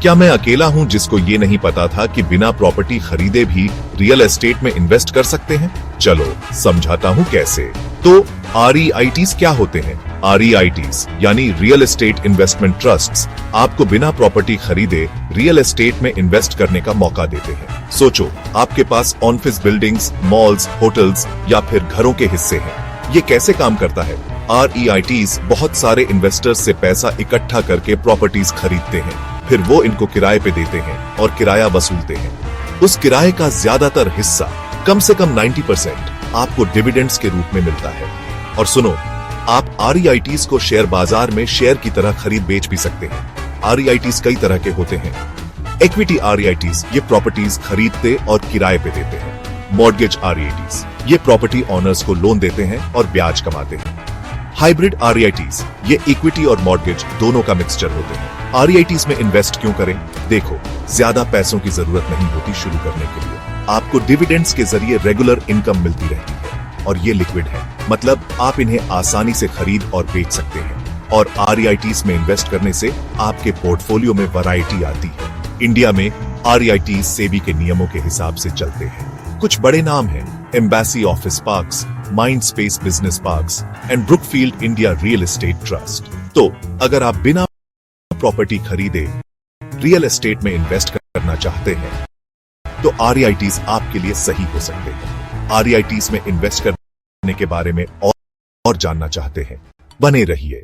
क्या मैं अकेला हूं जिसको ये नहीं पता था कि बिना प्रॉपर्टी खरीदे भी रियल एस्टेट में इन्वेस्ट कर सकते हैं? चलो समझाता हूं कैसे। तो REITs क्या होते हैं? REITs यानी रियल एस्टेट इन्वेस्टमेंट ट्रस्ट्स आपको बिना प्रॉपर्टी खरीदे रियल एस्टेट में इन्वेस्ट करने का मौका देते हैं। सोचो, आपके पास ऑफिस बिल्डिंग्स, मॉल्स, होटल्स या फिर घरों के हिस्से हैं। ये कैसे काम करता है? REITs बहुत सारे इन्वेस्टर्स से पैसा इकट्ठा करके प्रॉपर्टीज खरीदते हैं, फिर वो इनको किराए पे देते हैं और किराया वसूलते हैं। उस किराए का ज्यादातर हिस्सा, कम से कम 90%, आपको डिविडेंड्स के रूप में मिलता है। और सुनो, आप REITs को शेयर बाजार में शेयर की तरह खरीद बेच भी सकते हैं। REITs कई तरह के होते हैं। इक्विटी REITs ये प्रॉपर्टीज खरीदते और किराए पे देते हैं। मॉर्गेज REITs ये प्रॉपर्टी ऑनर्स को लोन देते हैं और ब्याज कमाते हैं। हाइब्रिड REITs ये इक्विटी और मॉर्गेज दोनों का मिक्सचर होते हैं। REITs में इन्वेस्ट क्यों करें? देखो, ज्यादा पैसों की जरूरत नहीं होती शुरू करने के लिए। आपको डिविडेंड्स के जरिए रेगुलर इनकम मिलती रहती है और ये लिक्विड है, मतलब आप इन्हें आसानी से खरीद और बेच सकते हैं। और REITs में इन्वेस्ट करने से आपके पोर्टफोलियो में वैरायटी आती है। इंडिया में REITs सेबी के नियमों के हिसाब से चलते हैं। कुछ बड़े नाम हैं: embassy office parks, mind space business parks and Brookfield India real estate trust. तो अगर आप बिना प्रॉपर्टी खरीदे रियल एस्टेट में इन्वेस्ट करना चाहते हैं तो REITs आपके लिए सही हो सकते हैं। REITs में इन्वेस्ट करने के बारे में और जानना चाहते हैं? बने रहिए।